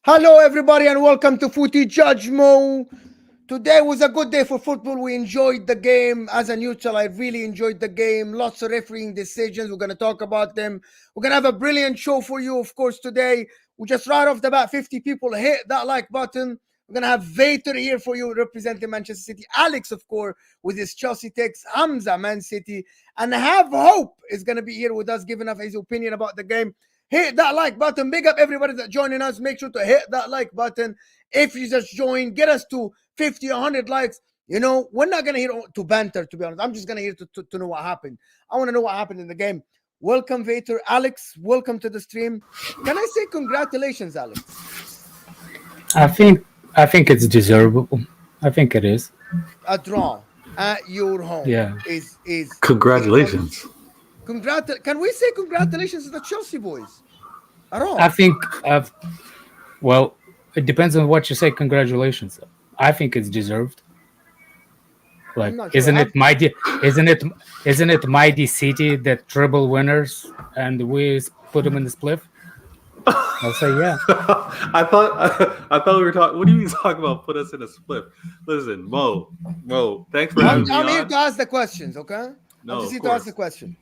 Hello, everybody, and welcome to Footy Judgmo. Today was a good day for football. We enjoyed the game. As a neutral, I really enjoyed the game. Lots of refereeing decisions. We're going to talk about them. We're going to have a brilliant show for you, of course, today. We just right off the bat, 50 people hit that like button. We're going to have Vater here for you representing Manchester City. Alex, of course, with his Chelsea takes. Hamza, Man City. And Have Hope is going to be here with us, giving us his opinion about the game. Hit that like button. Big up everybody that's joining us. Make sure to hit that like button. If you just join, get us to 50, 100 likes. You know, we're not going to hear to banter, to be honest. I'm just going to hear to know what happened. I want to know what happened in the game. Welcome, Vater. Alex, welcome to the stream. Can I say congratulations, Alex? I think it's deservable. I think it is. A draw at your home. Yeah. Is Congratulations. Can we say congratulations to the Chelsea boys? At all? I think, well, it depends on what you say. Congratulations. I think it's deserved. Like, sure. isn't it Mighty City that treble winners, and we put them in the spliff? I'll say yeah. I thought we were talking. What do you mean talk about put us in a split? Listen, Mo, thanks for having me on. I'm here to ask the questions, okay? No, I'm just here of to ask course. the question.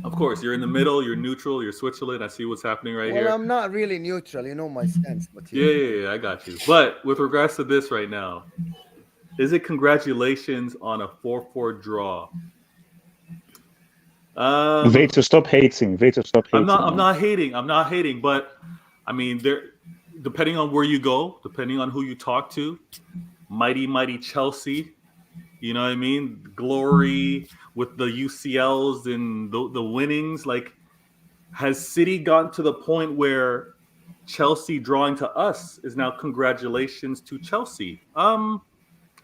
Of course, you're in the middle. You're neutral. You're Switzerland. I see what's happening right here. Well, I'm not really neutral. You know my stance. But Yeah, I got you. But with regards to this right now, is it congratulations on a 4-4 draw? Vader, stop hating. I'm not hating. But I mean, depending on where you go, depending on who you talk to, mighty Chelsea. You know what I mean? Glory with the UCLs and the winnings. Like, has City gotten to the point where Chelsea drawing to us is now congratulations to Chelsea?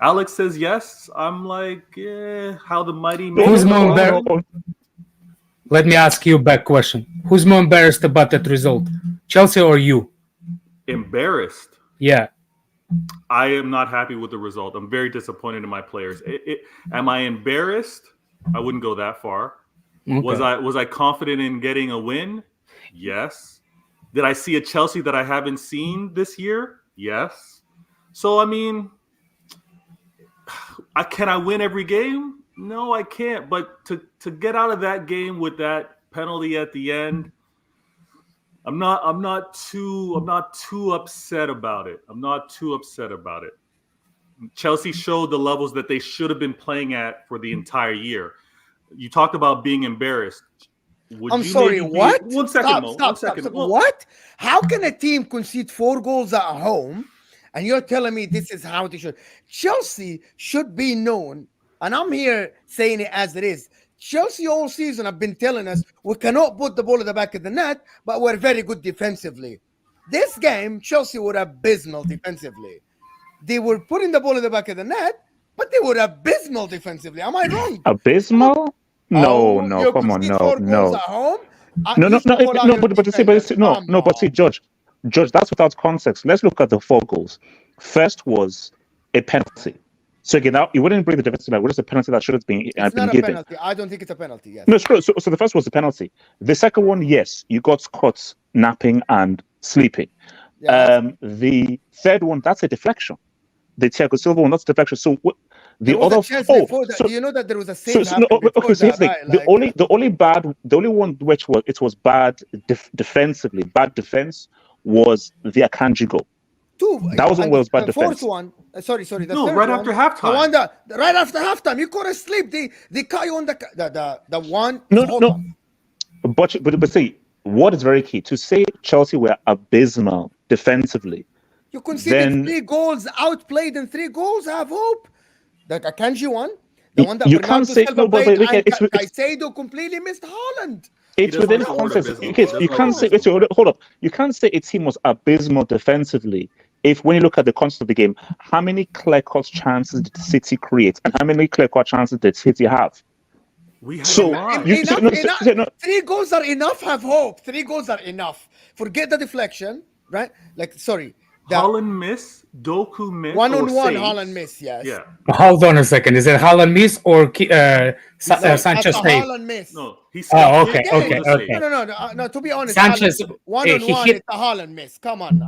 Alex says yes. I'm like, yeah, how the mighty. Who's more embarrassed? Let me ask you a back question. Who's more embarrassed about that result? Chelsea or you? Embarrassed? Yeah. I am not happy with the result. I'm very disappointed in my players. Am I embarrassed? I wouldn't go that far. Okay. Was I confident in getting a win? Yes. Did I see a Chelsea that I haven't seen this year? Yes. So, I mean, can I win every game? No, I can't. But to get out of that game with that penalty at the end, I'm not too upset about it. Chelsea showed the levels that they should have been playing at for the entire year. You talked about being embarrassed. I'm sorry, what? One second, Mo. Stop. What? How can a team concede 4 goals at home and you're telling me this is how they should? Chelsea should be known, and I'm here saying it as it is. Chelsea all season have been telling us we cannot put the ball at the back of the net, but we're very good defensively. This game, Chelsea were abysmal defensively. They were putting the ball at the back of the net, but they were abysmal defensively. Am I wrong? Abysmal? No, come on, no. But see, Judge, that's without context. Let's look at the 4 goals. First was a penalty. So again, now you wouldn't bring the defensive line. What is a penalty that should have been given? Penalty. I don't think it's a penalty. Yes. No, so the first was the penalty. The second one, yes, you got caught napping and sleeping. Yeah. The third one, that's a deflection. The Thiago Silva one, that's a deflection. So the other. Do you know that there was a save? The only one which was bad defensively, bad defense was the Akanji goal. That wasn't well as bad defense. The fourth one, sorry. The no, third right one, after halftime. The one right after halftime, you couldn't sleep. They caught you on the one. No. But see, what is very key to say Chelsea were abysmal defensively. You conceded 3 goals, outplayed in 3 goals. Have hope. The Akanji one, the one that you can't say no, but Caicedo completely missed Haaland. It's within context. You can't say. Hold up. You can't say a team was abysmal defensively if, when you look at the context of the game, how many clear-cut chances did City create, and how many clear-cut chances did City have? We have 3 goals are enough. Have hope. 3 goals are enough. Forget the deflection, right? Like, sorry. Haaland miss Doku missed. One-on-one, Haaland miss, yes. Yeah. Hold on a second. Is it Haaland miss or Sanchez That's a save? Haaland miss. No, he scuffed it. okay, It was a save. No. To be honest, Sanchez, one-on-one, he hit. it's a Haaland miss. Come on,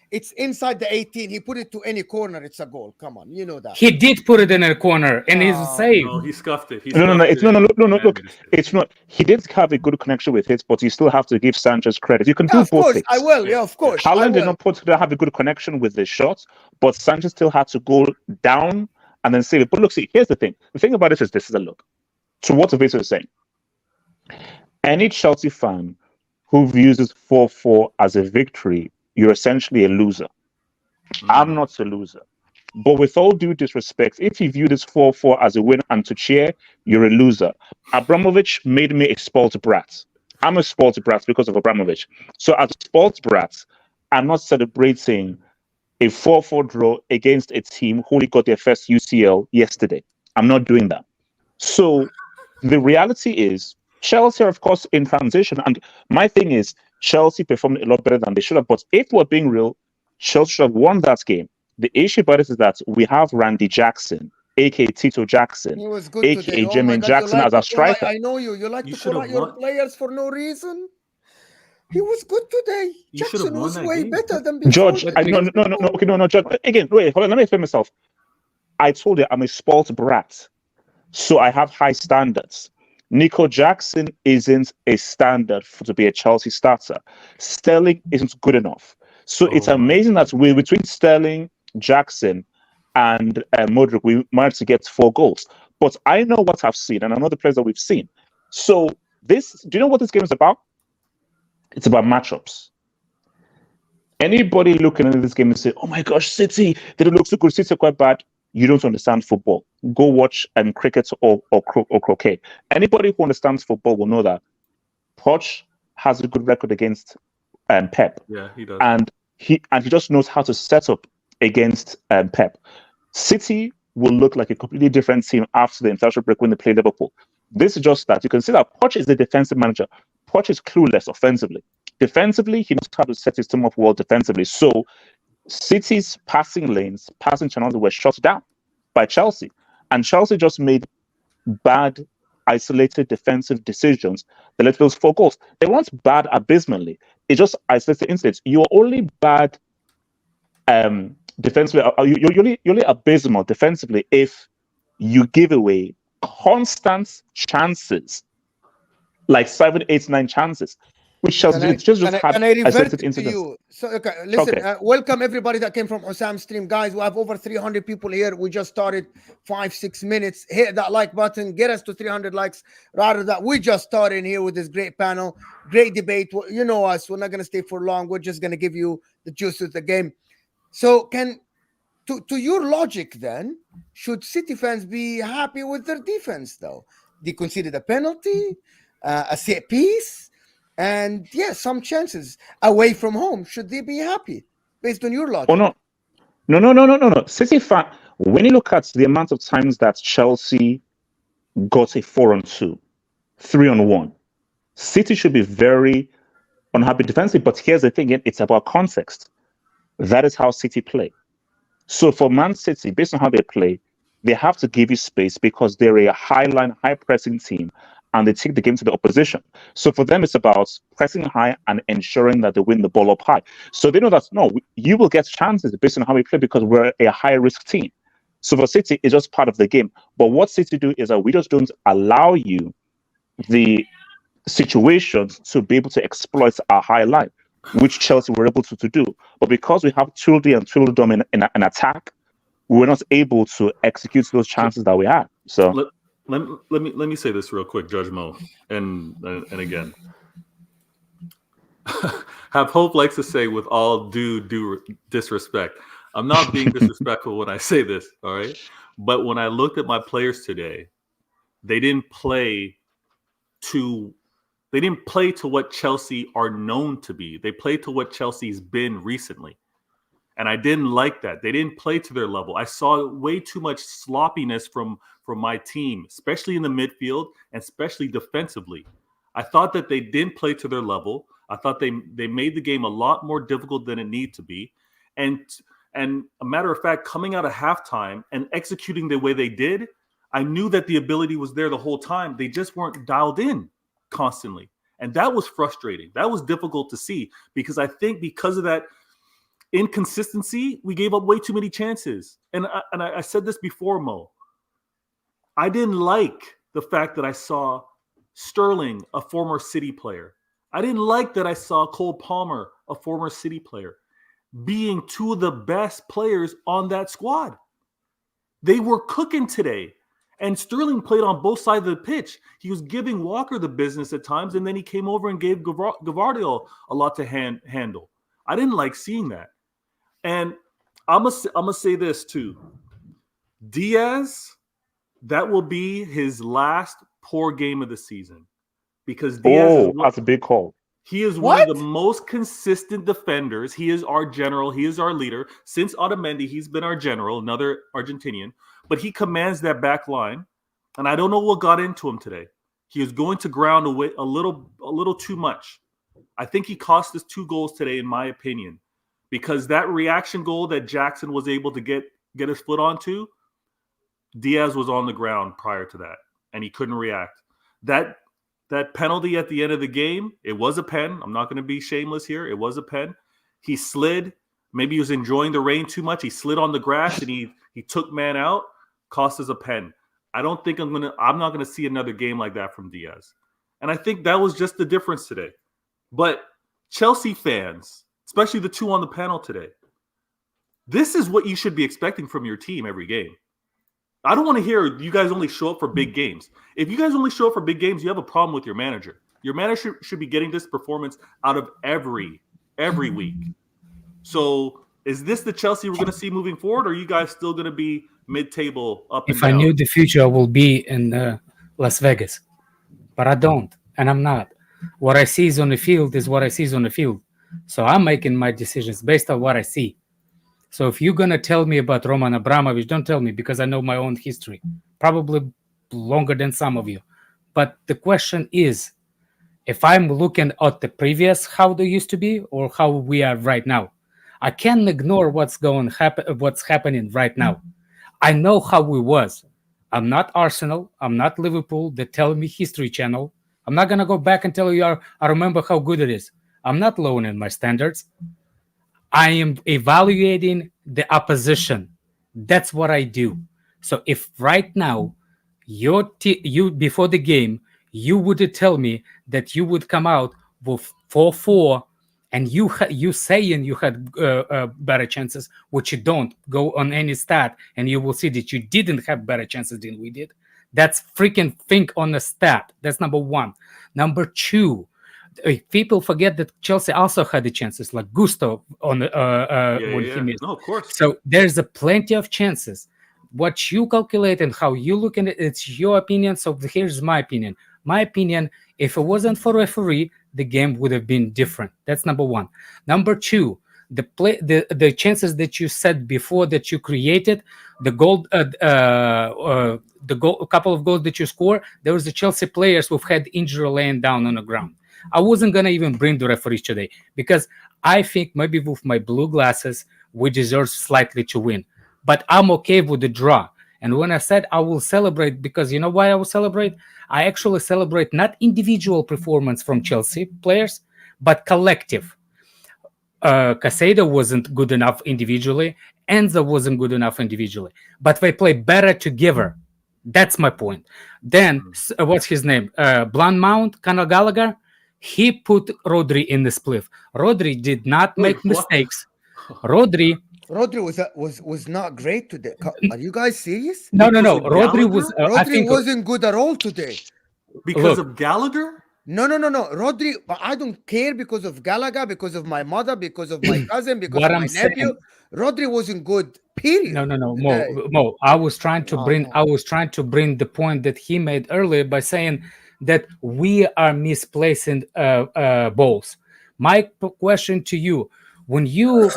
it's inside the 18. He put it to any corner. It's a goal. Come on, you know that. He did put it in a corner, and he's a save. No, he scuffed it. No. Look, it's not. He did have a good connection with it, but you still have to give Sanchez credit. You can do Of both course, things. I will. Yeah, of course. Haaland did not have a good connection with the shot, but Sanchez still had to go down and then save it. But look, see, here's the thing. The thing about it is this is a look. To what the video is saying. Any Chelsea fan who views this 4-4 as a victory, you're essentially a loser. I'm not a loser. But with all due disrespect, if you view this 4-4 as a win and to cheer, you're a loser. Abramovich made me a spoiled brat. I'm a spoiled brat because of Abramovich. So as a spoiled brat, I'm not celebrating a 4-4 draw against a team who only got their first UCL yesterday. I'm not doing that. So the reality is, Chelsea are, of course, in transition. And my thing is, Chelsea performed a lot better than they should have. But if we're being real, Chelsea should have won that game. The issue about it is that we have Randy Jackson, aka Tito Jackson, aka Jermaine Jackson as a striker. I know you. You like to call out your players for no reason. He was good today. Jackson was way better than before. George, no, George. Again, wait, hold on, let me explain myself. I told you I'm a spoiled brat, so I have high standards. Nico Jackson isn't a standard to be a Chelsea starter. Sterling isn't good enough. So it's amazing that between Sterling, Jackson, and Modric, we managed to get 4 goals. But I know what I've seen, and I know the players that we've seen. So do you know what this game is about? It's about matchups. Anybody looking at this game and say, "Oh my gosh, City, they don't look so good, City are quite bad," you don't understand football. Go watch cricket or croquet. Anybody who understands football will know that Poch has a good record against Pep. Yeah, he does. And he just knows how to set up against Pep. City will look like a completely different team after the international break when they play Liverpool. This is just that. You can see that Poch is the defensive manager. Poch is clueless offensively. Defensively, he knows how to set his team up well defensively. So City's passing lanes, passing channels were shut down by Chelsea. And Chelsea just made bad, isolated defensive decisions that led to those 4 goals. They weren't bad abysmally. It just isolated incidents. You're only bad defensively. You're only abysmal defensively if you give away constant chances, like 7, 8, 9 chances. Which Chelsea had isolated incidents. So, listen, welcome everybody that came from Ossam's stream. Guys, we have over 300 people here. We just started 5-6 minutes. Hit that like button. Get us to 300 likes. Rather that we just started here with this great panel. Great debate. You know us. We're not going to stay for long. We're just going to give you the juice of the game. So to your logic then, should City fans be happy with their defense though? They conceded a penalty, a set piece, and some chances away from home. Should they be happy based on your logic? Oh no. City fan, when you look at the amount of times that Chelsea got a 4-on-2, 3-on-1, City should be very unhappy defensively. But here's the thing: it's about context. That is how City play. So for Man City, based on how they play, they have to give you space because they're a high-line, high-pressing team, and they take the game to the opposition. So for them, it's about pressing high and ensuring that they win the ball up high. So they know that, no, you will get chances based on how we play because we're a high-risk team. So for City, it's just part of the game. But what City do is that we just don't allow you the situations to be able to exploit our high line, which Chelsea were able to do. But because we have Tuldi and Tuldum in an attack, we were not able to execute those chances that we had. So let me say this real quick, Judge Mo, and again, Have Hope likes to say, with all due disrespect, I'm not being disrespectful when I say this, all right? But when I looked at my players today, they didn't play to what Chelsea are known to be. They played to what Chelsea's been recently. And I didn't like that. They didn't play to their level. I saw way too much sloppiness from my team, especially in the midfield and especially defensively. I thought that they didn't play to their level. I thought they made the game a lot more difficult than it needed to be. And a matter of fact, coming out of halftime and executing the way they did, I knew that the ability was there the whole time. They just weren't dialed in constantly. And that was frustrating. That was difficult to see because I think because of that inconsistency, we gave up way too many chances. And I said this before, Mo. I didn't like the fact that I saw Sterling, a former City player. I didn't like that I saw Cole Palmer, a former City player, being two of the best players on that squad. They were cooking today. And Sterling played on both sides of the pitch. He was giving Walker the business at times, and then he came over and gave Gavardio a lot to handle. I didn't like seeing that. And I'm gonna say this too. Diaz, that will be his last poor game of the season. Because Diaz that's a big call. He is one of the most consistent defenders. He is our general. He is our leader. Since Otamendi, he's been our general, another Argentinian. But he commands that back line. And I don't know what got into him today. He is going to ground away a little too much. I think he cost us 2 goals today, in my opinion. Because that reaction goal that Jackson was able to get his foot onto, Diaz was on the ground prior to that. And he couldn't react. That penalty at the end of the game, it was a pen. I'm not going to be shameless here. It was a pen. He slid. Maybe he was enjoying the rain too much. He slid on the grass and he took man out. Cost us a pen. I don't think I'm not going to see another game like that from Diaz. And I think that was just the difference today. But Chelsea fans, especially the 2 on the panel today, this is what you should be expecting from your team every game. I don't want to hear you guys only show up for big games. If you guys only show up for big games, you have a problem with your manager. Your manager should be getting this performance out of every week. So is this the Chelsea we're going to see moving forward, or are you guys still going to be mid-table up and down? If I knew the future, I will be in Las Vegas. But I don't, and I'm not. What I see is on the field is what I see is on the field. So I'm making my decisions based on what I see. So if you're going to tell me about Roman Abramovich, don't tell me, because I know my own history, probably longer than some of you. But the question is, if I'm looking at the previous, how they used to be, or how we are right now, I can't ignore what's happening right now. I know how we was. I'm not Arsenal. I'm not Liverpool. They tell me History Channel. I'm not going to go back and tell you I remember how good it is. I'm not lowering my standards. I am evaluating the opposition. That's what I do. So if right now you before the game, you would tell me that you would come out with 4-4 and you saying you had better chances, which you don't, go on any stat and you will see that you didn't have better chances than we did. That's freaking think on the stat. That's number 1. Number 2, people forget that Chelsea also had the chances, like Gusto on when he missed. No, of course. So there's a plenty of chances. What you calculate and how you look at it, it's your opinion. So here's my opinion. My opinion, if it wasn't for referee, the game would have been different. That's number 1. Number 2, the chances that you said before that you created, a couple of goals that you score, there was the Chelsea players who've had injury laying down on the ground. I wasn't going to even bring the referees today because I think maybe with my blue glasses, we deserve slightly to win. But I'm okay with the draw. And when I said I will celebrate, because you know why I will celebrate? I actually celebrate not individual performance from Chelsea players, but collective. Casado wasn't good enough individually. Enzo wasn't good enough individually. But they play better together. That's my point. Then, what's his name? Blanmount, Conor Gallagher. He put Rodri in the split. Rodri did not make mistakes. Rodri was not great today. Are you guys serious? No. Rodri was. Rodri wasn't good at all today. Because of Gallagher? No. Rodri, I don't care because of Gallagher, because of my mother, because of my cousin, because of my nephew. Rodri wasn't good. Period. No. Mo. I was trying to bring the point that he made earlier by saying that we are misplacing balls. My question to you: when you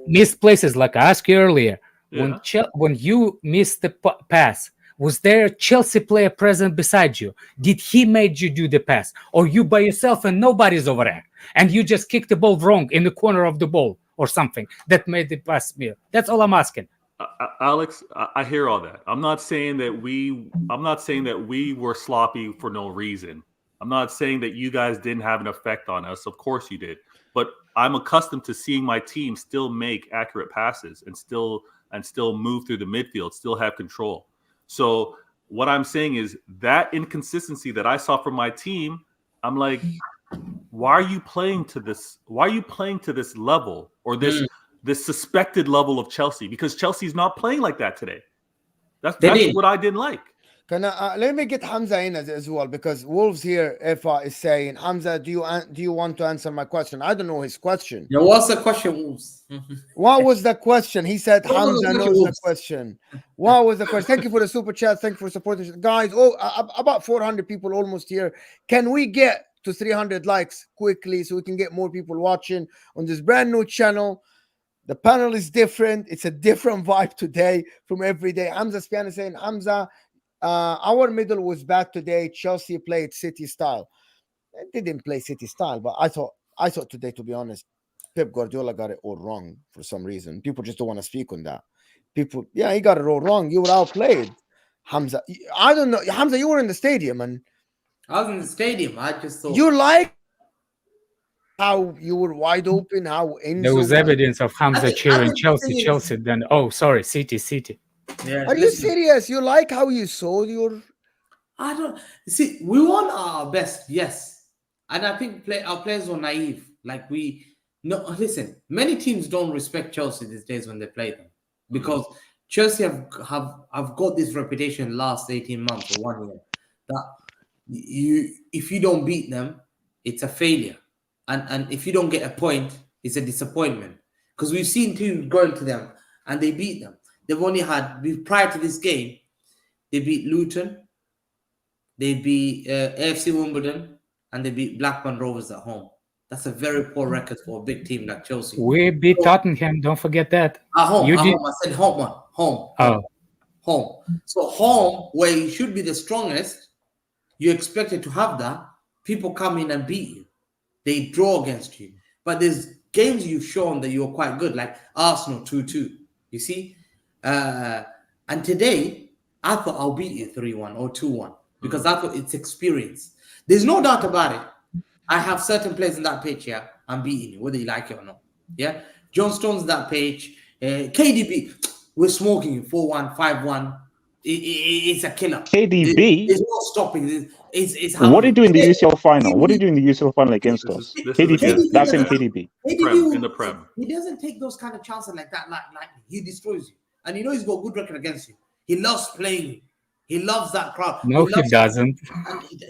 misplaces, like I asked you earlier, when you missed the pass, was there a Chelsea player present beside you? Did he make you do the pass, or you by yourself and nobody's over there, and you just kicked the ball wrong in the corner of the ball? or something that made the pass smear. That's all I'm asking. Alex, I hear all that. I'm not saying that we were sloppy for no reason. I'm not saying that you guys didn't have an effect on us. Of course you did. But I'm accustomed to seeing my team still make accurate passes and still move through the midfield, still have control. So what I'm saying is that inconsistency that I saw from my team, I'm like, why are you playing to this? Why are you playing to this level or this suspected level of Chelsea? Because Chelsea's not playing like that today. That's what I didn't like. Let me get Hamza in as well, because Wolves here, Efa, is saying, Hamza, do you want to answer my question? I don't know his question. Yeah, what's the question, Wolves? What was the question? He said Hamza knows the question. What was the question? Thank you for the super chat. Thank you for supporting, guys. About 400 people almost here. Can we get to 300 likes quickly so we can get more people watching on this brand new channel? The panel is different. It's a different vibe today from every day. Hamza Spiana saying, Hamza, our middle was bad today. Chelsea played City style. They didn't play City style, but I thought today, to be honest, Pep Guardiola got it all wrong for some reason. People just don't want to speak on that. He got it all wrong. You were outplayed, Hamza. I don't know, Hamza. You were in the stadium, and I was in the stadium. I just thought you like how you were wide open. How Enzo there was evidence of Hamza cheering Chelsea. Then City. Yeah, Are you serious? You like how you saw your? I don't see. We want our best, yes, and I think our players were naive. Like listen. Many teams don't respect Chelsea these days when they play them, because Chelsea have got this reputation last 18 months or 1 year that if you don't beat them, it's a failure, and if you don't get a point, it's a disappointment. Because we've seen teams go into them and they beat them. They've only prior to this game, they beat Luton, they beat AFC Wimbledon, and they beat Blackburn Rovers at home. That's a very poor record for a big team like Chelsea. We beat Tottenham. Don't forget that. At home. I said home one. Home. Oh. Home. So home, where you should be the strongest, you're expected to have that. People come in and beat you. They draw against you. But there's games you've shown that you're quite good, like Arsenal 2-2. You see? And today, I thought I'll beat you 3-1 or 2-1 because I thought it's experience. There's no doubt about it. I have certain players in that pitch, yeah, I'm beating you, whether you like it or not. Yeah? John Stones that page. KDB, we're smoking you 4-1, 5-1. It's a killer. KDB? There's no stopping. What did he do in the UCL final? What did he do in the UCL final against us? KDB. That's in KDB. In the Prem. He doesn't take those kind of chances like that. Like he destroys you. And he's got a good record against you. He loves playing you. He loves that crowd. No, he doesn't.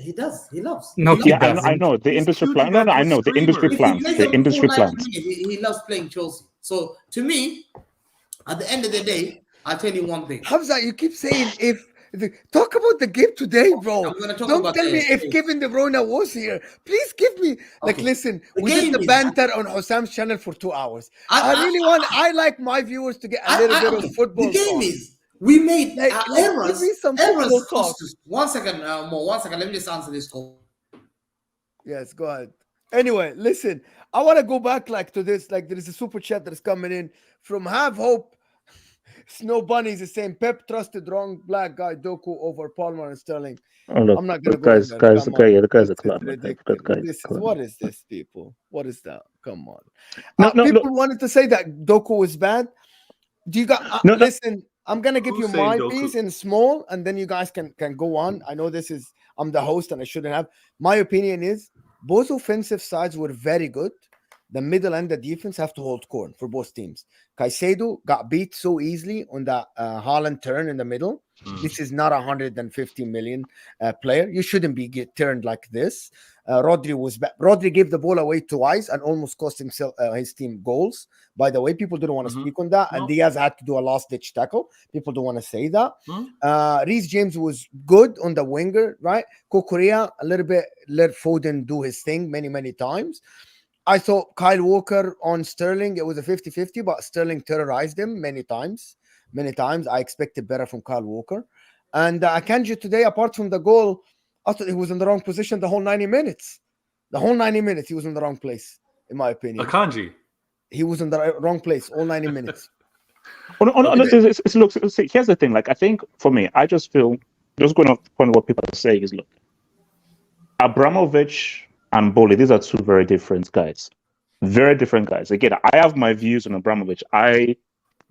He does. He loves. No, he doesn't. I know. The industry plan. No, I know. The industry plans. The industry plans. He loves playing Chelsea. So, to me, at the end of the day, I'll tell you one thing. Hamza, you keep saying talk about the game today, bro. Don't tell me if Kevin De Bruyne was here. Please give me listen. We did the banter on Hossam's channel for 2 hours. I like my viewers to get a little bit of football. The game is we made errors. Errors cost us. 1 second, more. 1 second. Let me just answer this call. Yes, go ahead. Anyway, listen. I want to go back to this. There is a super chat that's coming in from Have Hope. Snow Bunnies is saying Pep trusted wrong black guy Doku over Palmer and Sterling. Oh, look, I'm not going to go guys. The guys are club. What is this, people? What is that? Come on. People wanted to say that Doku was bad. Do you guys listen? I'm gonna give you my piece in small, and then you guys can go on. I know I'm the host, and I shouldn't have. My opinion is both offensive sides were very good. The middle and the defense have to hold court for both teams. Caicedo got beat so easily on that Haaland turn in the middle. This is not a 150 million player. You shouldn't be turned like this. Rodri gave the ball away twice and almost cost himself his team goals. By the way, people didn't want to speak on that. And Diaz had to do a last-ditch tackle. People don't want to say that. Reece James was good on the winger, right? Kokorea, a little bit, let Foden do his thing many, many times. I thought Kyle Walker on Sterling, it was a 50-50, but Sterling terrorized him many times. I expected better from Kyle Walker. And Akanji today, apart from the goal, I thought he was in the wrong position the whole 90 minutes. The whole 90 minutes, he was in the wrong place, in my opinion. Akanji? he was in the wrong place all 90 minutes. Look, see, here's the thing. Like, I think for me, I just feel, just going off the point of what people are saying is, look, Abramovich and Boli, these are two very different guys. Very different guys. Again, I have my views on Abramovich. I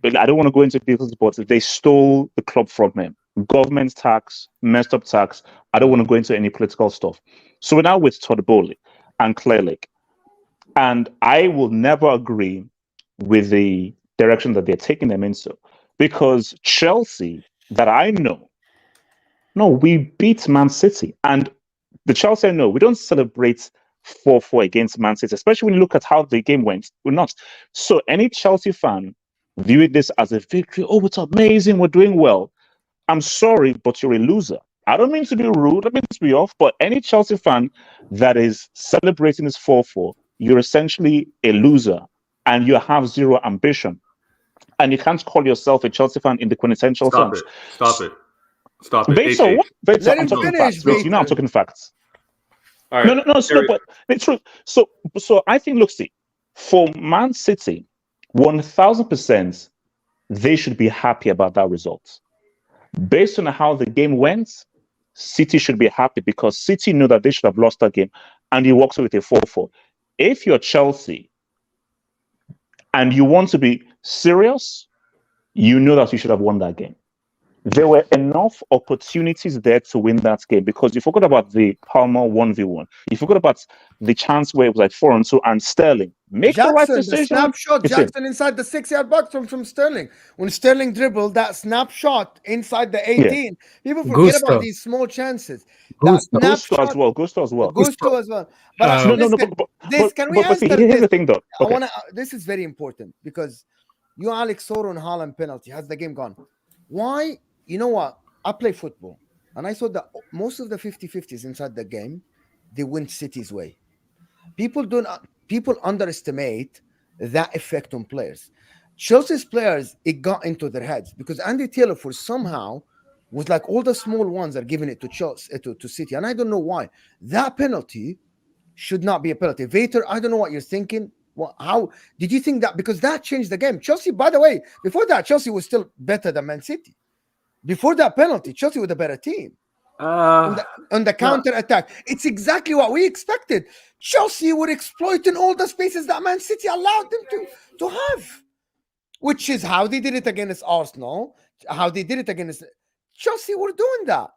don't want to go into people's but they stole the club from him. Government tax, messed up tax. I don't want to go into any political stuff. So we're now with Todd Bowley and Claire Lake. And I will never agree with the direction that they're taking them into. Because Chelsea, that I know, no, we beat Man City. And the Chelsea I know, we don't celebrate 4-4 against Man City, especially when you look at how the game went. We're not. So any Chelsea fan viewing this as a victory, oh, it's amazing, we're doing well. I'm sorry, but you're a loser. I don't mean to be rude, I don't mean to be off, but any Chelsea fan that is celebrating this 4-4, you're essentially a loser and you have zero ambition. And you can't call yourself a Chelsea fan in the quintessential sense. Stop it. Veta, what? Veta, Let I'm him talking finish, facts. Veta, you know I'm talking facts. All right. No, stop. But it's true. So I think, look, see, for Man City, 1,000%, they should be happy about that result. Based on how the game went, City should be happy because City knew that they should have lost that game, and he walks away with a 4-4. If you're Chelsea and you want to be serious, you know that you should have won that game. There were enough opportunities there to win that game because you forgot about the Palmer 1v1. You forgot about the chance where it was like 4-2 and Sterling. Make the right decision. The snapshot, Jackson inside the 6-yard box from Sterling. When Sterling dribbled that snapshot inside the 18, people forget about these small chances. Gusto as well. Gusto as well. But can we answer see, here's the thing, though. Okay. This is very important because you, Alex Soro and Haaland penalty. Has the game gone? Why? You know what? I play football, and I saw that most of the 50-50s inside the game, they went City's way. People underestimate that effect on players. Chelsea's players, it got into their heads because Andy Taylor, for somehow, was like all the small ones are giving it to Chelsea, to City, and I don't know why. That penalty should not be a penalty. Vater, I don't know what you're thinking. How did you think that? Because that changed the game. Chelsea, by the way, before that, Chelsea was still better than Man City. Before that penalty, Chelsea was a better team. On the counter attack, it's exactly what we expected. Chelsea were exploiting all the spaces that Man City allowed them to have, which is how they did it against Arsenal, how they did it against Chelsea. Were doing that.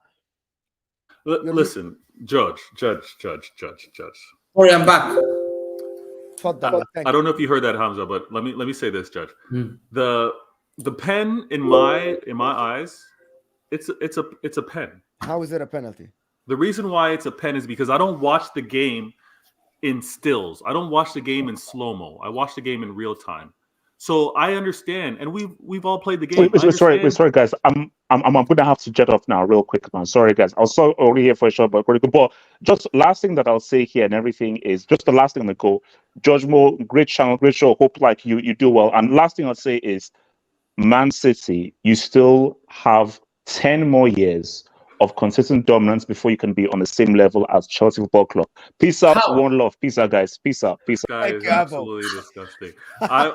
Listen, Judge. Sorry, I'm back. I don't know if you heard that, Hamza, but let me say this, Judge. The pen in my eyes, it's a pen. How is it a penalty? The reason why it's a pen is because I don't watch the game in stills. I don't watch the game in slow-mo. I watch the game in real time. So I understand, and we've all played the game. Sorry, guys. I'm gonna have to jet off now, real quick, man. Sorry, guys. I was already here for a short, but just last thing that I'll say here and everything is just the last thing on the go. Judge Mo, great channel, great show. Hope like you do well. And last thing I'll say is, Man City, you still have 10 more years of consistent dominance before you can be on the same level as Chelsea Football Club. Peace out, one love. Peace out, guys. Peace out. Guy is absolutely disgusting. How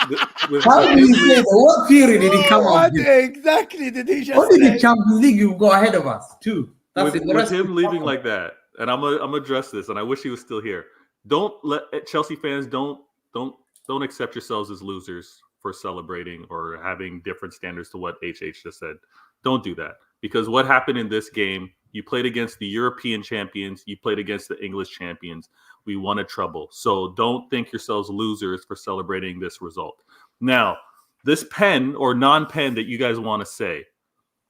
did he say that? What theory did he come up with? Exactly did he just What did the Champions League you go ahead of us? Two. With him leaving like that, and I'm gonna address this, and I wish he was still here. Don't let Chelsea fans don't accept yourselves as losers for celebrating or having different standards to what HH just said. Don't do that. Because what happened in this game, you played against the European champions, you played against the English champions. We won a treble. So don't think yourselves losers for celebrating this result. Now, this pen or non-pen that you guys want to say,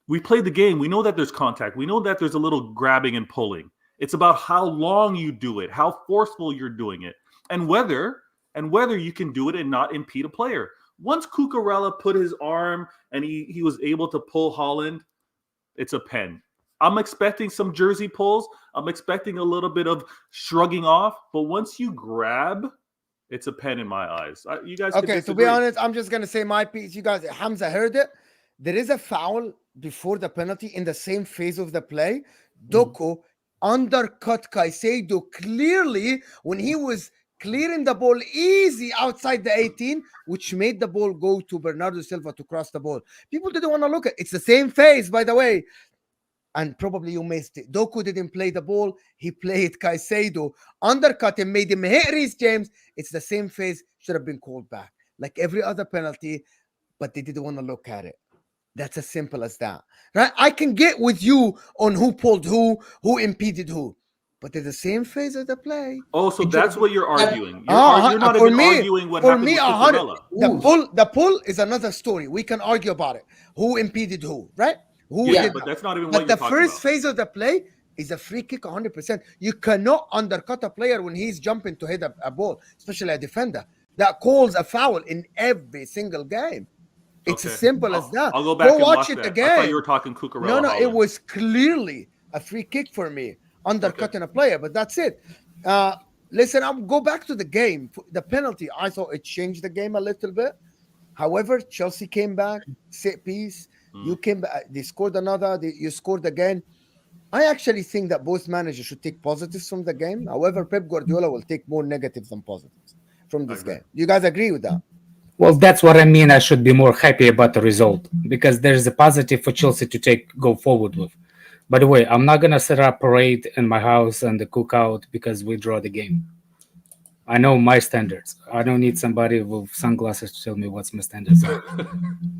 we played the game. We know that there's contact. We know that there's a little grabbing and pulling. It's about how long you do it, how forceful you're doing it, and whether you can do it and not impede a player. Once Cucurella put his arm and he was able to pull Haaland, it's a pen. I'm expecting some jersey pulls. I'm expecting a little bit of shrugging off. But once you grab, it's a pen in my eyes. You guys okay, to be honest, I'm just going to say my piece. You guys, Hamza heard it. There is a foul before the penalty in the same phase of the play. Doku undercut Caicedo clearly when he was clearing the ball easy outside the 18, which made the ball go to Bernardo Silva to cross the ball. People didn't want to look at it. It's the same phase, by the way. And probably you missed it. Doku didn't play the ball. He played Caicedo, undercut him, made him hit Reece James. It's the same phase. Should have been called back. Like every other penalty, but they didn't want to look at it. That's as simple as that. Right? I can get with you on who pulled who impeded who. But they're the same phase of the play. Oh, so that's what you're arguing. You're not even arguing what happened with Cucurella. The pull is another story. We can argue about it. Who impeded who, right? Who did but that? that's not even but what you're the talking first about. phase of the play is a free kick 100%. You cannot undercut a player when he's jumping to hit a ball, especially a defender. That calls a foul in every single game. It's as simple as that. I'll go back and watch it that. again. I thought you were talking Cucurella. No, it was clearly a free kick for me, undercutting a player, but that's it. Listen, I'll go back to the game. The penalty, I thought it changed the game a little bit. However, Chelsea came back, set piece. You came back, they scored another, you scored again. I actually think that both managers should take positives from the game. However, Pep Guardiola will take more negatives than positives from this game. Do you guys agree with that? Well, that's what I mean. I should be more happy about the result because there's a positive for Chelsea to go forward with. By the way, I'm not going to set up a parade in my house and the cookout because we draw the game. I know my standards. I don't need somebody with sunglasses to tell me what's my standards are.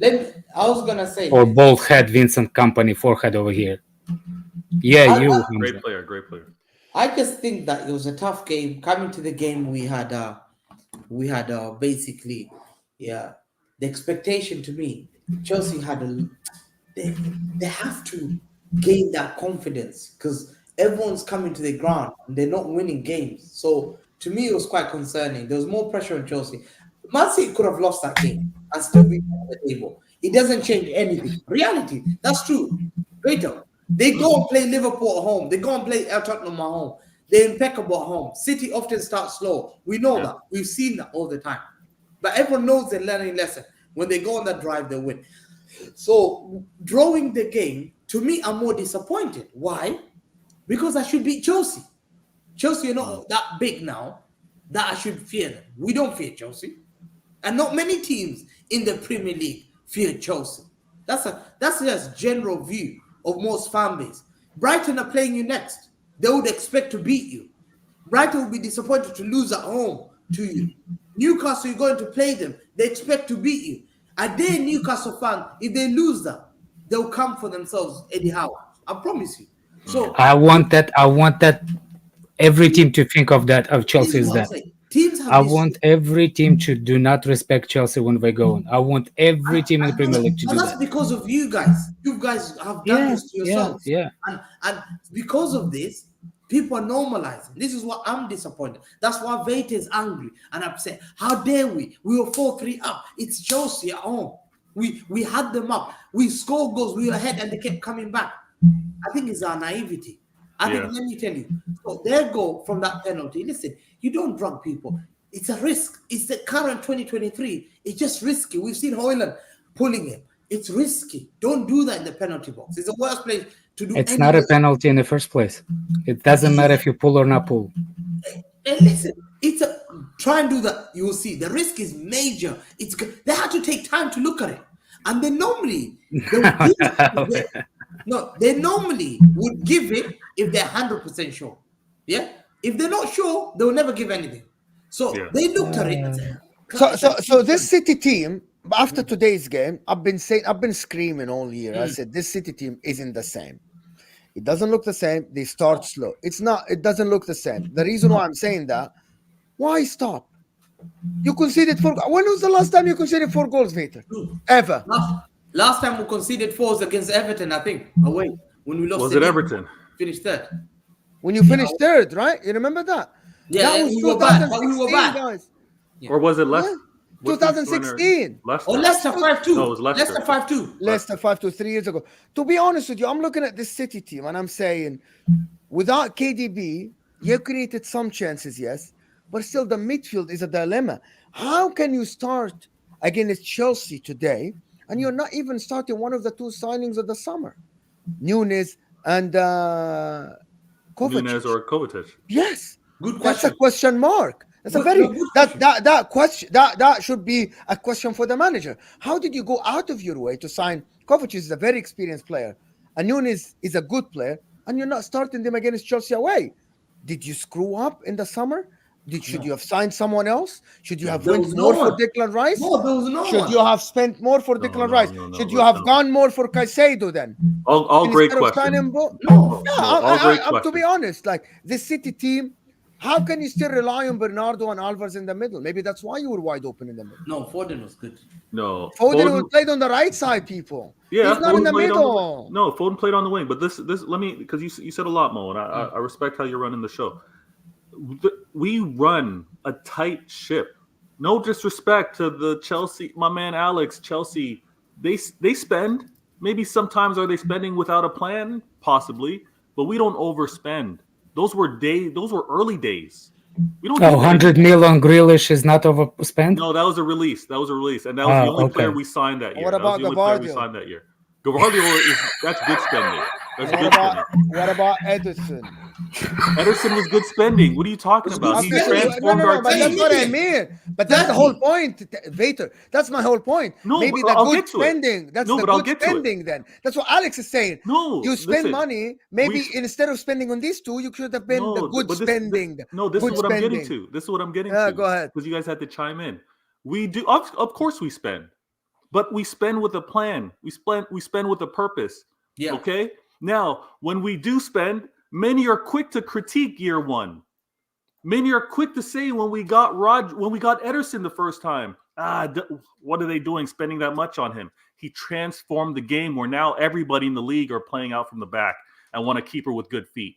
I was going to say... Or bald head Vincent Company forehead over here. Yeah, Great player. I just think that it was a tough game. Coming to the game, we had basically, the expectation to me, Chelsea had they have to gain that confidence because everyone's coming to the ground and they're not winning games. So to me, it was quite concerning. There was more pressure on Chelsea. Man City could have lost that game and still be on the table. It doesn't change anything. Reality, that's true. Wait up. They go and play Liverpool at home. They go and play Tottenham at home. They're impeccable at home. City often start slow. We know that. We've seen that all the time. But everyone knows they're learning lesson. When they go on that drive, they win. So drawing the game, to me, I'm more disappointed. Why? Because I should beat Chelsea. Chelsea are not that big now that I should fear them. We don't fear Chelsea. And not many teams in the Premier League fear Chelsea. That's just general view of most fan base. Brighton are playing you next. They would expect to beat you. Brighton will be disappointed to lose at home to you. Newcastle, you're going to play them. They expect to beat you. A day Newcastle fan, if they lose that, they'll come for themselves anyhow. I promise you. So I want that every team to think of that, of Chelsea is that. I want every team to do not respect Chelsea when they go on. I want every team in the Premier League to do that. That's because of you guys. You guys have done this to yourselves. Yeah. And because of this, people are normalizing. This is what I'm disappointed. That's why Vate is angry and upset. How dare we? We were 4-3 up. It's Chelsea at home. We had them up. We scored goals. We were ahead and they kept coming back. I think it's our naivety. Let me tell you. So their goal from that penalty. Listen, you don't drug people. It's a risk. It's the current 2023. It's just risky. We've seen Højlund pulling him. It's risky. Don't do that in the penalty box. It's the worst place to do. It's not a penalty in the first place. It doesn't matter if you pull or not pull. And listen, try and do that. You will see the risk is major. They had to take time to look at it, and they normally they normally would give it if they're 100% sure. Yeah, if they're not sure, they will never give anything. So they looked at it and said, So this City team, after today's game, I've been screaming all year. I said this City team isn't the same. It doesn't look the same. They start slow. It doesn't look the same. The reason why I'm saying that, why stop? You conceded 4. When was the last time you conceded 4 goals, Vader? Ever? Last time we conceded 4 was against Everton, I think. Away when we lost. Was it Everton? Finished third. When you finished third, right? You remember that? Yeah, that was we were bad. 2016, guys. Or was it less? 2016. Leicester 5-2. No, it was Leicester. Leicester 5-2. Leicester 5-2 3 years ago. To be honest with you, I'm looking at this City team and I'm saying, without KDB, you created some chances, yes, but still the midfield is a dilemma. How can you start against Chelsea today and you're not even starting one of the 2 signings of the summer, Nunes and Kovacic? Nunes or Kovacic? Yes. Good question. That's a question mark. That's a very that question that should be a question for the manager. How did you go out of your way to sign Kovacic? Is a very experienced player, and Nunes is a good player, and you're not starting them against Chelsea away? Did you screw up in the summer? Should you have signed someone else? Should you have went more for Declan Rice? No, there was no Should one. you have spent more for Declan Rice? Should you have gone more for Caicedo then? All great questions. To be honest, like this City team, how can you still rely on Bernardo and Alvarez in the middle? Maybe that's why you were wide open in the middle. No, Foden was good. No, Foden played on the right side, people. Yeah, he's not in the middle. No, Foden played on the wing. But this let me, because you said a lot, Mo, and I respect how you're running the show. We run a tight ship. No disrespect to the Chelsea, my man Alex, Chelsea. They spend. Maybe sometimes are they spending without a plan? Possibly. But we don't overspend. Those were early days. We don't. 100 million Grealish is not overspent? No, that was a release. And that was the only player we signed that year. What about Gavardio? That's good spending. What about Ederson? Ederson was good spending. What are you talking about? He transformed our team. But that's what I mean. But that's the whole point, Vater. That's my whole point. No, maybe the good spending. That's the good spending then. That's what Alex is saying. No, you spend money. Maybe instead of spending on these two, you could have been the good spending. This is what I'm getting to. This is what I'm getting to. Go ahead. Because you guys had to chime in. We do. Of course we spend. But we spend with a plan. We spend with a purpose. Yeah. Okay? Now, when we do spend, many are quick to critique year one. Many are quick to say when we got Ederson the first time, what are they doing spending that much on him? He transformed the game where now everybody in the league are playing out from the back and want a keeper with good feet.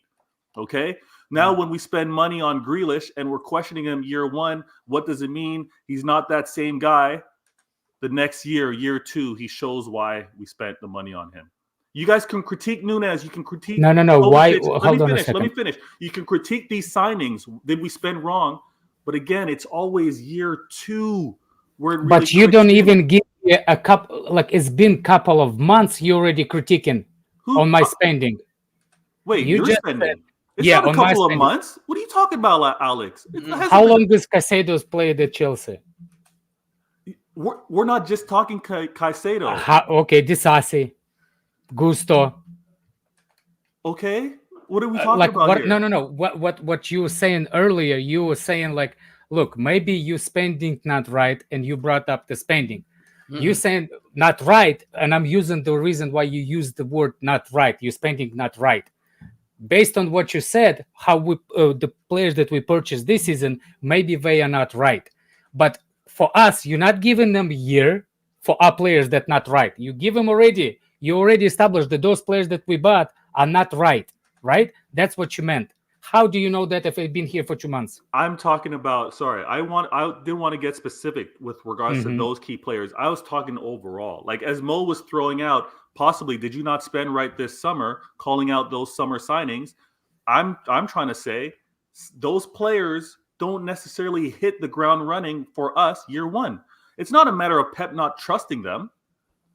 Okay? Now when we spend money on Grealish and we're questioning him year one, what does it mean? He's not that same guy. The next year two, he shows why we spent the money on him. You guys can critique Nunes. You can critique. No. Why? Hold on a second. Let me finish. You can critique these signings. Did we spend wrong? But again, it's always year two where it really. But you don't even give me a couple. Like it's been a couple of months. You already critiquing on my spending. Wait, you're spending. It's not a couple of months. What are you talking about, Alex? How long does Caicedo's played at Chelsea? We're not just talking Caicedo. Okay, Disasi, Gusto. Okay, what are we talking about here? No. What you were saying earlier? You were saying like, look, maybe you spending not right, and you brought up the spending. You saying not right, and I'm using the reason why you use the word not right. You spending not right. Based on what you said, how we the players that we purchased this season, maybe they are not right, but for us, you're not giving them a year for our players that not right. You give them already. You already established that those players that we bought are not right? That's what you meant. How do you know that if they've been here for 2 months? I'm talking about. Sorry, I didn't want to get specific with regards to those key players. I was talking overall. Like as Mo was throwing out, possibly did you not spend right this summer, calling out those summer signings? I'm trying to say those players don't necessarily hit the ground running for us year one. It's not a matter of Pep not trusting them.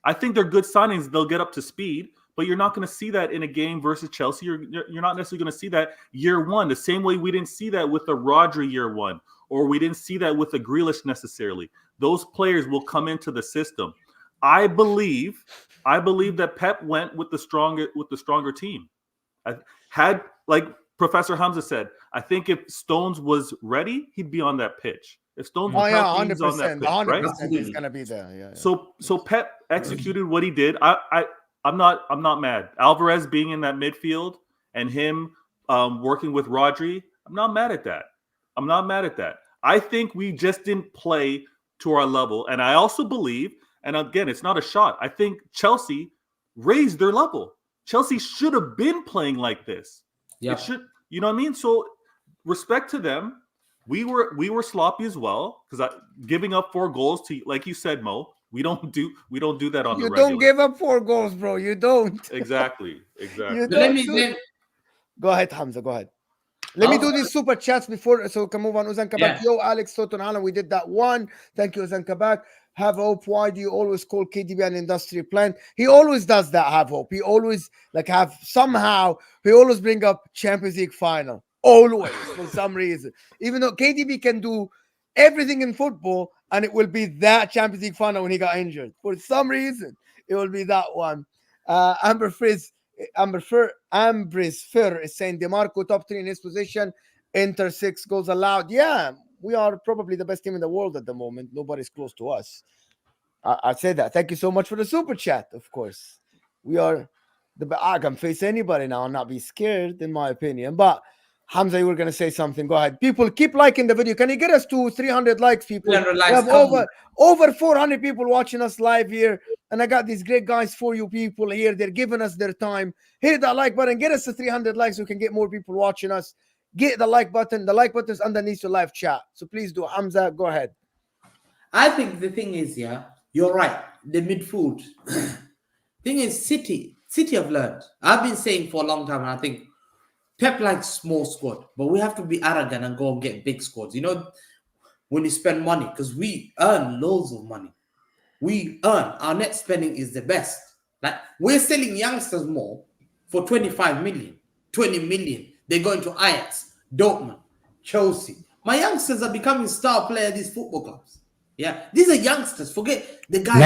I think they're good signings. They'll get up to speed, but you're not going to see that in a game versus Chelsea. You're not necessarily going to see that year one, the same way we didn't see that with the Rodri year one, or we didn't see that with the Grealish necessarily. Those players will come into the system. I believe that Pep went with the stronger team. Had, like Professor Hamza said, I think if Stones was ready, he'd be on that pitch. If Stones was healthy, he's on that pitch, 100%, right? He's gonna be there. Yeah. So Pep executed what he did. I'm not mad. Alvarez being in that midfield and him working with Rodri, I'm not mad at that. I think we just didn't play to our level, and I also believe, and again, it's not a shot. I think Chelsea raised their level. Chelsea should have been playing like this. Yeah. It should. You know what I mean? So respect to them. We were sloppy as well because giving up 4 goals to, like you said, Mo. We don't do that on the regular. You don't give up 4 goals, bro. You don't. Exactly. Go ahead, Hamza. Go ahead. Let me do these super chats before so we can move on. Uzan Kabak. Yo, Alex Totten Allen, we did that one. Thank you, Uzan Kabak. Have hope. Why do you always call KDB an industry plant? He always does that. Have hope. He always he always bring up Champions League final. always for some reason. Even though KDB can do everything in football, and it will be that Champions League final when he got injured. For some reason, it will be that one. Ambris Fur is saying DeMarco top 3 in his position, Inter 6 goals allowed. Yeah, we are probably the best team in the world at the moment. Nobody's close to us. I say that. Thank you so much for the super chat. Of course, we are I can face anybody now and not be scared, in my opinion. But Hamza, you were going to say something. Go ahead. People, keep liking the video. Can you get us to 300 likes, people? 300 likes, we have over 400 people watching us live here. And I got these great guys for you people here. They're giving us their time. Hit that like button. Get us to 300 likes so we can get more people watching us. Get the like button. The like button is underneath your live chat. So please do. Hamza, go ahead. I think the thing is, yeah, you're right. The midfield. Thing is, City have learned. I've been saying for a long time, and I think Pep likes small squad, but we have to be arrogant and go and get big squads. You know, when you spend money, because we earn loads of money. We earn. Our net spending is the best. Like, we're selling youngsters more for 25 million, 20 million. They're going to Ajax, Dortmund, Chelsea. My youngsters are becoming star players at these football clubs. Yeah, these are youngsters. Forget the guys.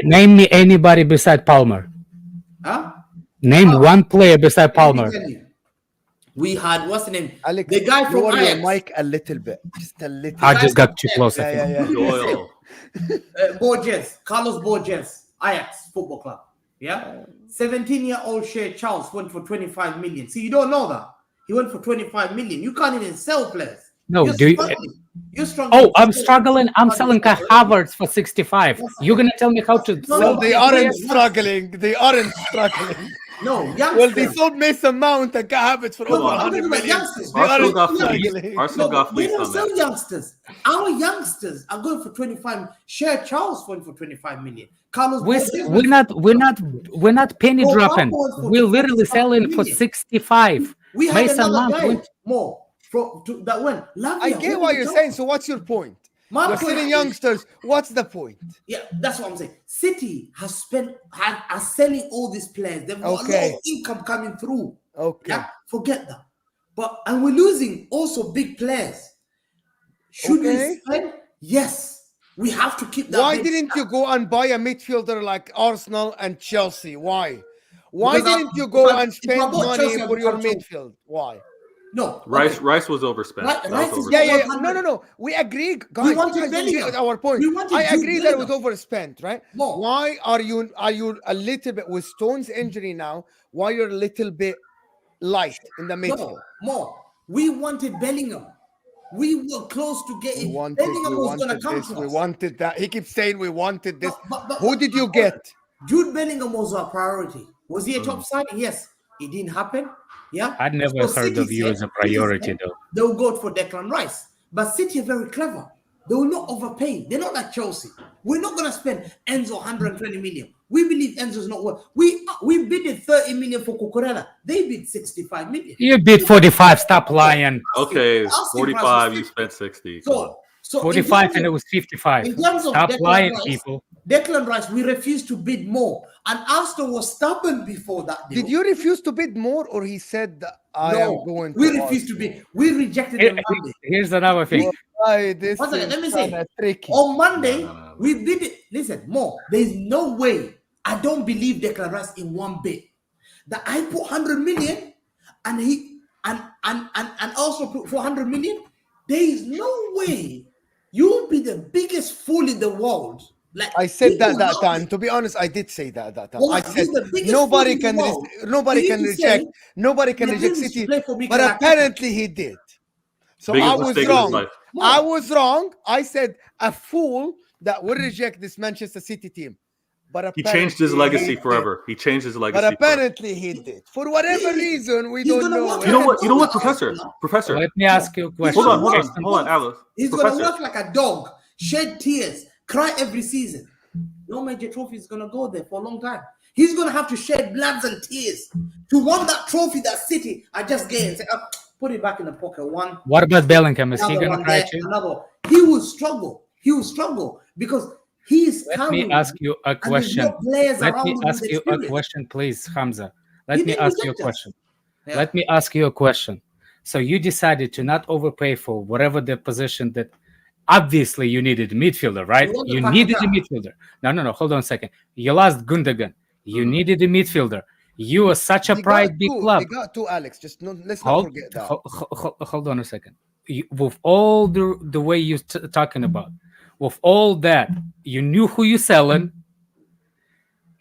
Name me anybody beside Palmer. Huh? Name one player beside Palmer. We had, what's the name? Alex, the guy from lower Ajax. your mic a little bit. Just a little. I just got too close. Yeah. Doyle. Borges, Carlos Borges, Ajax Football Club. Yeah, 17-year-old Shea Charles went for 25 million. See, you don't know that he went for 25 million. You can't even sell players. No, You're struggling. Oh, I'm struggling. I'm selling Kai Havertz for 65. You're gonna tell me how to No, they aren't struggling. They aren't struggling. No, youngsters. Well, they sold Mason Mount and Kai Havertz for over 100 million. Youngsters. Arsenal got We fleeced don't on sell that. youngsters. Our youngsters are going for 25. Shea Charles went for 25 million. Carlos We're not penny Oh, dropping. Ramos for We're literally 25 selling for million. 65. We had Mason another Mount guy went. more that went. I get what you're saying. So what's your point? My You're point selling is- youngsters. What's the point? Yeah, that's what I'm saying. City are selling all these players. They've got a lot Okay. of income coming through. Okay. Yeah, forget that. And we're losing also big players. Should we spend? Yes, we have to keep that. Why didn't you go and buy a midfielder like Arsenal and Chelsea? Why? Why Because didn't you go and if I spend bought money Chelsea, I for your would have Chelsea. midfield? Why? No, Rice okay. was overspent. Rice That was is- overspent. Yeah. No. We agree, guys. wanted You guys don't get Bellingham. our point. We wanted I Jude agree that it was Bellingham. overspent, right? No. Why are you a little bit with Stone's injury now? Why you're a little bit light in the midfield? No, more. We wanted Bellingham. We were close to getting We Bellingham was going to wanted come this. to We us. wanted that. He keeps saying we wanted this. But- Who did you get? Jude Bellingham was our priority. Was he a top signing? Yes. It didn't happen. Yeah. I'd never So heard City of you said- as a priority, City said though. They will go for Declan Rice. But City are very clever. They will not overpay. They're not like Chelsea. We're not going to spend Enzo 120 million. We believe Enzo's not worth. We bid 30 million for Cucurella. They bid 65 million. You bid 45. Stop lying. Okay, Asking 45. price was You 50. spent 60. Come on. So 45 and it was 55. in terms of Stop Declan lying, Rice, people. Declan Rice, we refused to bid more. And Arsenal was stubborn before that deal. Did you refuse to bid more, or he said that I am going to? We refused to bid. We rejected them Monday. Here's another thing. Why, this One second, let me is say. kinda tricky. On Monday, No. we bid it. Listen, more. There's no way. I don't believe Declan Rice in one bit. That I put 100 million and he and also put 400 million. There is no way you'll be the biggest fool in the world. Like I said people that love time. it. To be honest, I did say that at that time. Well, I he's said the biggest nobody fool in can the world. nobody He can didn't reject say nobody can the reject business City, play for me but can happen. apparently he did. So Biggest I was mistake of his wrong. life. I was wrong. I said a fool that would reject this Manchester City team. But He changed his apparently legacy he did. forever. He changed his legacy. But forever. apparently he did. For whatever reason, we He's don't gonna know. work You know what? like You know what, a Professor? dog. Professor. Let me ask you a question. Hold on, Jason. Alice. He's going to Professor. work like a dog, shed tears, cry every season. No major trophy is going to go there for a long time. He's going to have to shed blood and tears to win that trophy that City are just getting. Say, put it back in the pocket. One, What about Bellingham? Is he another going to one cry there, too? another. He will struggle. He will struggle because he is Let carrying. me ask you a and there's question. no players Let around me him with ask you a experience. question, please, Hamza. He Let me didn't ask you a reject us. question. Yeah. Let me ask you a question. So you decided to not overpay for whatever the position that obviously you needed a midfielder, right? want the You Paqueta. needed a midfielder. No. Hold on a second. You lost Gundogan. You needed a midfielder. You are such a big club. They got two, Alex. Just let's not forget that. Hold on a second. With all the way you're talking about, with all that, you knew who you're selling.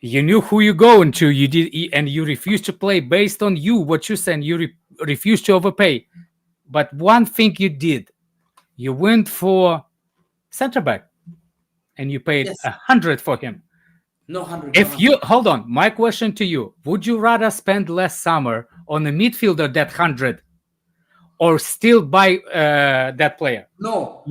You knew who you're going to. You did, and you refused to play based on what you said. You refused to overpay. But one thing you did, you went for center back, and you paid 100 for him. No 100. If you hold on, my question to you: would you rather spend less summer on a midfielder that 100, or still buy that player? No.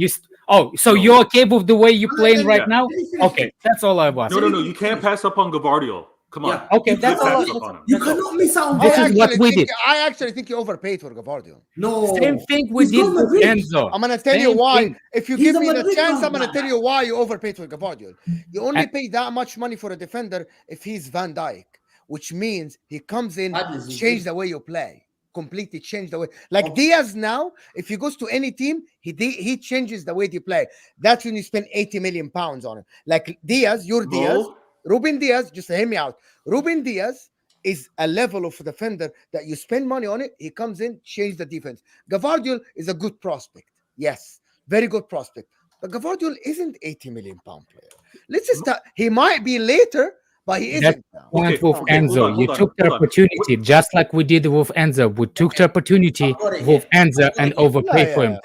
So you're okay with the way you're playing right now? Let me finish Okay, that's all I was. No. You can't pass up on Gavardio. Come on. Yeah. Okay, that's all. You cannot miss out on This is what we did. I actually think you overpaid for Gavardio. No. Same thing we He's did going with Madrid. Enzo. I'm gonna tell you Same why. thing. If you He's give a me the Madrid chance, man, I'm gonna man. tell you why you overpaid for Gavardio. You only pay that much money for a defender if he's Van Dijk, which means he comes in, That is change good. the way you play, completely change the way. Like Diaz now, if he goes to any team, he changes the way they play. That's when you spend 80 million pounds on him. Like Diaz, Diaz, Ruben Diaz. Just hear me out. Ruben Diaz is a level of defender that you spend money on it. He comes in, change the defense. Gavardio is a good prospect. Yes, very good prospect. But Gavardio isn't 80 million pound player. Let's just start. He might be later, but he That's isn't now. point with Enzo. hold on, You took the opportunity, just like we did with Enzo. We took the opportunity with Enzo and overpaid for him.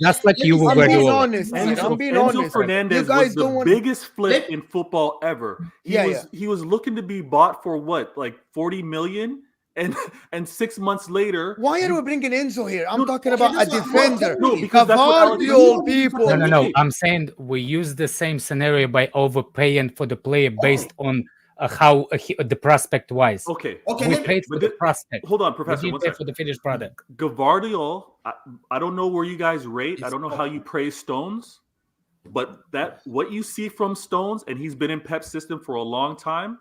Just like you were I'm being Guardiola. honest. I'm being Enzo honest. Fernandez You guys was don't the want- biggest flip in football ever. He was looking to be bought for what, like 40 million, and 6 months later. Why are we bringing Enzo here? I'm talking about a that's what- defender. No, because that's what Alex- Gavardio people. No. I'm saying we use the same scenario by overpaying for the player based on how the prospect wise. Okay. We paid for the prospect. Hold on, We Professor. didn't One pay second. for the finished product. Gavardio, I don't know where you guys rate. I don't know how you praise Stones, but what you see from Stones, and he's been in Pep's system for a long time,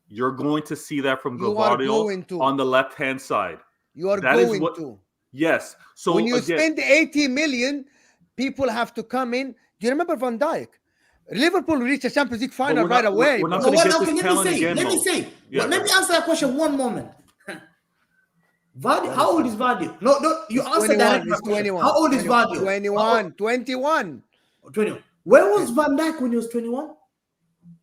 you're going to see that from Gavardio on the left-hand side. You are going to. Yes. So when you spend 80 million, people have to come in. Do you remember Van Dijk? Liverpool reached the Champions League final right away. We're not going to get this talent again. Let me answer that question one moment. Vardy, how old is Vardy? No, you answered that. He's 21. How old is Vardy? 21. Where was Van Dijk when he was 21?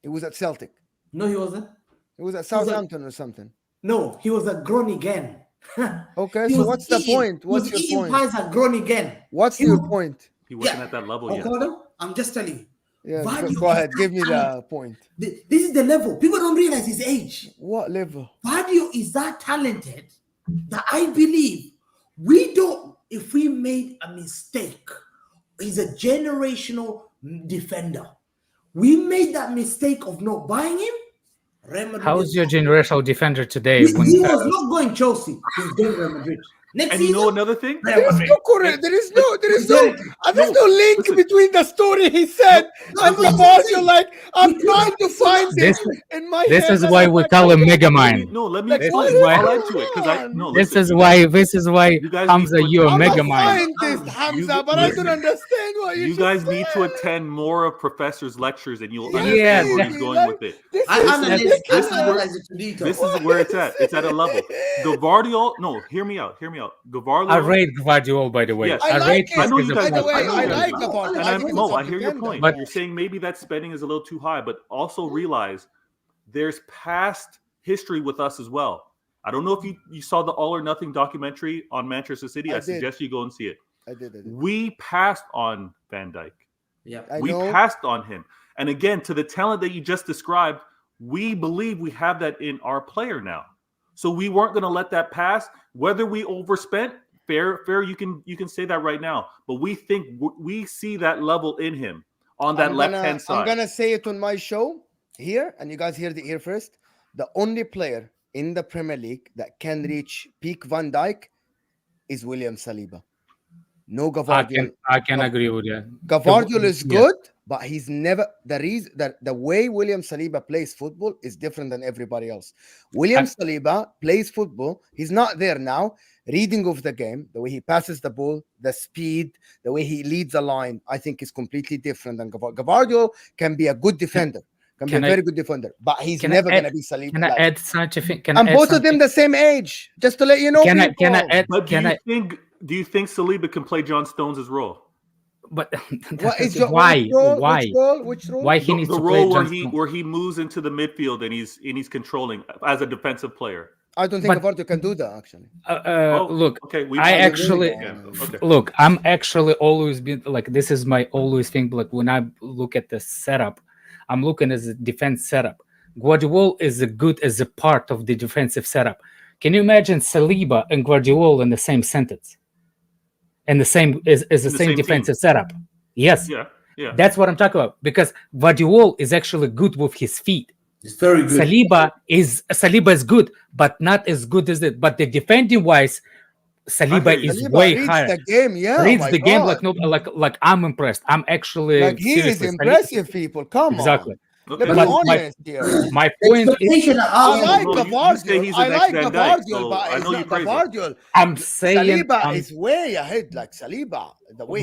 He was at Celtic. No, he wasn't. He was at Southampton or something. No, he was at Groningen. Okay, so what's the point? What's your point? Pies at Groningen. What's your point? He wasn't at that level yet. I'm just telling you. Yeah, go ahead. Give me the point. This is the level. People don't realize his age. What level? Vardy is that talented that I believe if we made a mistake, he's a generational defender. We made that mistake of not buying him. How's your generational defender today? He was not going Chelsea. He's going Real Madrid. And you know another thing? There is no link between the story he said and Gavardio. Like, I'm trying to find this in my head. This is why we call him Megamind. No, let me explain. I'll add to it This is why Hamza, you're a Megamind. Hamza, but I don't understand what you guys need to attend more of Professor's lectures, and you'll understand where he's going with it. This is where it's at. It's at a level. Gavardio. No, hear me out. Gavardio. I rate Gavardio, by the way. Yes. I like I know you guys. I like Gavardio. I hear your point. But you're saying maybe that spending is a little too high, but also realize there's past history with us as well. I don't know if you saw the All or Nothing documentary on Manchester City. I suggest you go and see it. I did. We passed on Van Dijk. Yeah, we passed on him. And again, to the talent that you just described, we believe we have that in our player now. So we weren't going to let that pass. Whether we overspent, fair. You can say that right now. But we think we see that level in him on that left-hand side. I'm gonna say it on my show here, and you guys heard it here first. The only player in the Premier League that can reach peak Van Dijk is William Saliba. No Gavardiol. I can agree with you. Gavardiol is Yeah. good, but he's never the reason that the way William Saliba plays football is different than everybody else. William Saliba plays football. He's not there now. Reading of the game, the way he passes the ball, the speed, the way he leads a line, I think is completely different than Gavardiol. Gavardiol can be a good defender, can be a very good defender, but he's never going to be Saliba. Can I add such a thing? And both of them the same age, just to let you know. Can I add? But do you think Saliba can play John Stones' role? But what is why? Which role? Why he needs the to role play where he moves into the midfield and he's controlling as a defensive player? I don't think Gavardiol can do that actually. Look, okay, look. I'm actually always been like, this is my always thing. Like when I look at the setup, I'm looking as a defense setup. Guardiola is as good as a part of the defensive setup. Can you imagine Saliba and Guardiola in the same sentence? And the same is the same defensive setup. Yes. Yeah. That's what I'm talking about. Because Guardiola is actually good with his feet. It's very good. Saliba is good, but not as good as it. But the defending wise, Saliba is way higher. The game, reads the game like I'm impressed. I'm actually like he is impressive. People, come exactly. on. Let's be honest here. My point is, I like Gavardiol, but I know you Gavardiol. I'm saying Saliba is way ahead. Like Saliba, the way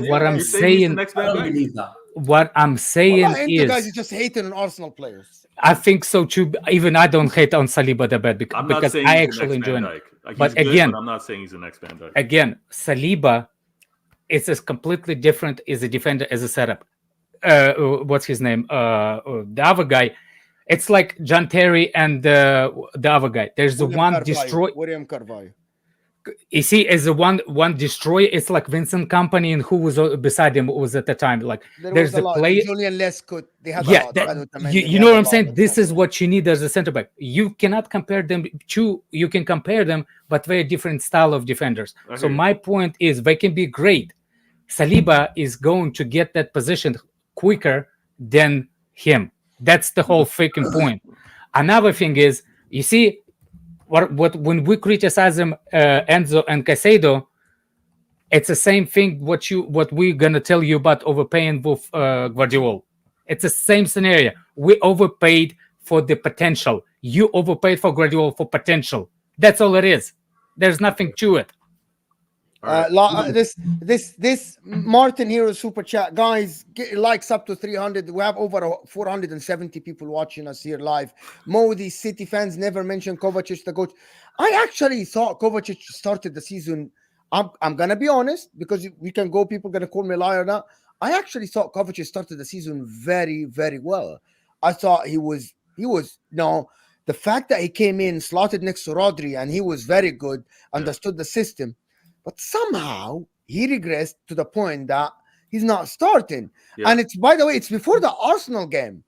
what I'm saying. What I'm saying is, you guys are just hating on Arsenal players. I think so too. Even I don't hate on Saliba the bad because I actually enjoy it. But again, I'm not saying he's the next Van Dijk. Again, Saliba is as completely different as a defender as a setup. What's his name? The other guy. It's like John Terry and the other guy. There's William the one Carvalho, destroy. William Carvalho. You see, as the one destroy, it's like Vincent Company and who was beside him was at the time. Like there's the player. Julian Lescott. They have you know what I'm saying. This is what you need as a center back. You cannot compare them to. You can compare them, but very different style of defenders. So my point is, they can be great. Saliba is going to get that position quicker than him. That's the whole freaking point. Another thing is, you see. What when we criticize them, Enzo and Caicedo, it's the same thing. What we're gonna tell you about overpaying with Guardiola. It's the same scenario. We overpaid for the potential. You overpaid for Guardiola for potential. That's all it is. There's nothing to it. This Martin Hero super chat, guys, get likes up to 300. We have over 470 people watching us here live. Modi City fans never mentioned Kovacic the coach. I actually thought Kovacic started the season. I'm gonna be honest, because we can go, people gonna call me a liar now. I actually thought Kovacic started the season very, very well. I thought he was the fact that he came in, slotted next to Rodri, and he was very good, understood the system. But somehow he regressed to the point that he's not starting. Yeah. And it's, by the way, it's before the Arsenal game.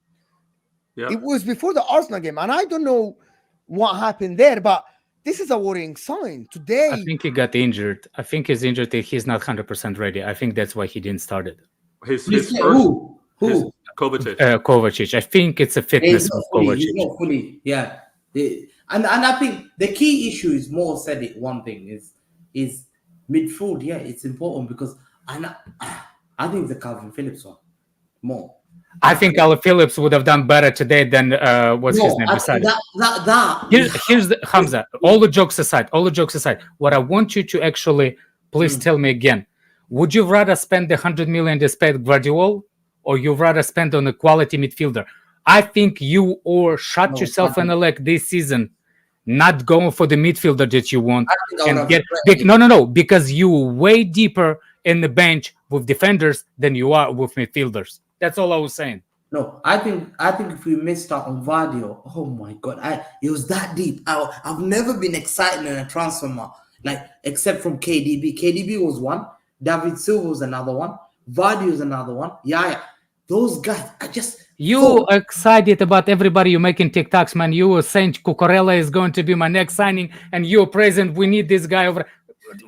Yeah. It was before the Arsenal game. And I don't know what happened there, but this is a worrying sign. Today, I think he got injured. I think he's injured. He's not 100% ready. I think that's why he didn't start it. Who? Kovacic. Kovacic. I think it's a fitness of Kovacic. He's not fully, yeah. And I think the key issue is more said it. One thing is midfield. Yeah, it's important because I think the Calvin Phillips one more. I think Calvin Phillips would have done better today than what's his name beside him. Here's the Hamza. All the jokes aside, what I want you to actually please tell me again. Would you rather spend the 100 million to spend Guardiola, or you rather spend on a quality midfielder? I think you shot yourself in the leg this season, not going for the midfielder that you want and get because you way deeper in the bench with defenders than you are with midfielders. That's all I was saying. No, I think if we missed out on Vardio, oh my god, it was that deep. I've never been excited in a transfer except from KDB. KDB was one. David Silva was another one. Vardy was another one. Yeah. Those guys, excited about everybody you making TikToks, man. You were saying Cucurella is going to be my next signing, and you're present. We need this guy over.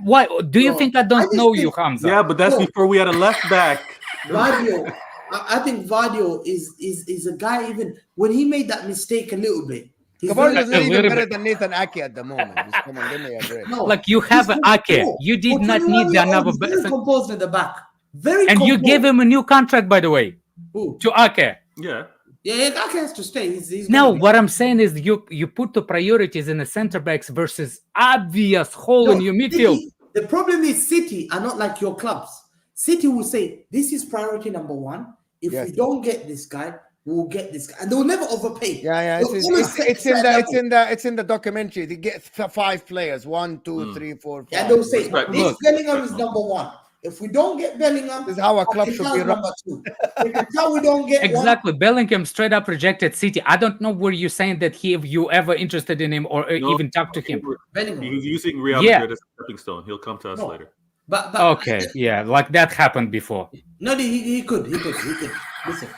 Why do you think I don't know you, Hamza? Yeah, but that's before we had a left back. Vardio, I think Vardio is a guy. Even when he made that mistake a little bit, Cabardo's not A even little better bit. than Nathan Ake at the moment. Just come on, give me a break. No, Like, you have he's Ake. composed. You did For not 21 need years another old, he's very person. composed in the back. Very And you composed. gave him a new contract, by the way, Who? to Ake. Yeah. Yeah, Ake has to stay. He's No, gonna be- what I'm saying is you put the priorities in the center backs versus obvious hole No, in your midfield. City, the problem is City are not like your clubs. City will say, this is priority number one. If Yes. we don't get this guy, we'll get this guy. And they'll never overpay. Yeah. They'll always set It's in the documentary. They get 5 players. 1, 2, 3, 4, 5. And they'll say, Respect. this Look. Bellingham is number one. If we don't get Bellingham, This is how a club should be run. number two. If it's how we don't get Exactly. Bellingham straight up rejected City. I don't know where you're saying that if you ever interested in him or No, even talked to him. Bellingham. He's using Real Yeah. Madrid as a stepping stone. He'll come to us No. later. But Okay, yeah, like that happened before. No, he could. Listen,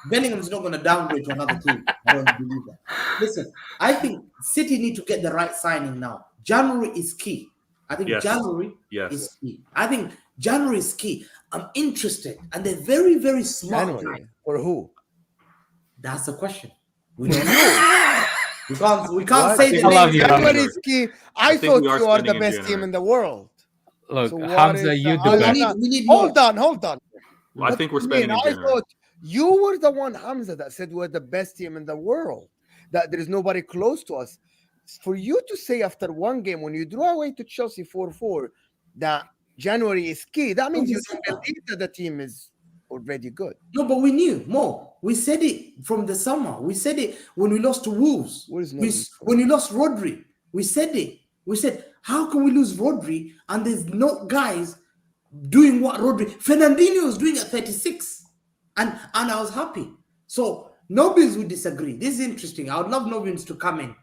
Bellingham's not going to downgrade to another team. I don't believe that. Listen, I think City need to get the right signing now. January is key. I think Yes. January Yes. is key. I think January is key. I'm interested, and they're very, very smart. January. guys. For who? That's the question. We don't know. we can't What? say the I love name. you. January is key. I think thought we are you are the spending in best team January. in the world. Look, So what Hamza, is you the- do I- better. We need more. Hold on. I think we're What do you spending in mean? I January. thought you were the one, Hamza, that said we're the best team in the world. That there is nobody close to us. For you to say after one game when you draw away to Chelsea 4-4 that January is key, that means you don't believe that the team is already good. No, but we knew more. We said it from the summer. We said it when we lost to Wolves. What is no We- use for when we lost Rodri, we said it. We said, how can we lose Rodri and there's no guys doing what Rodri? Fernandinho was doing at 36, and I was happy. So Nobins would disagree. This is interesting. I would love Nobins to come in,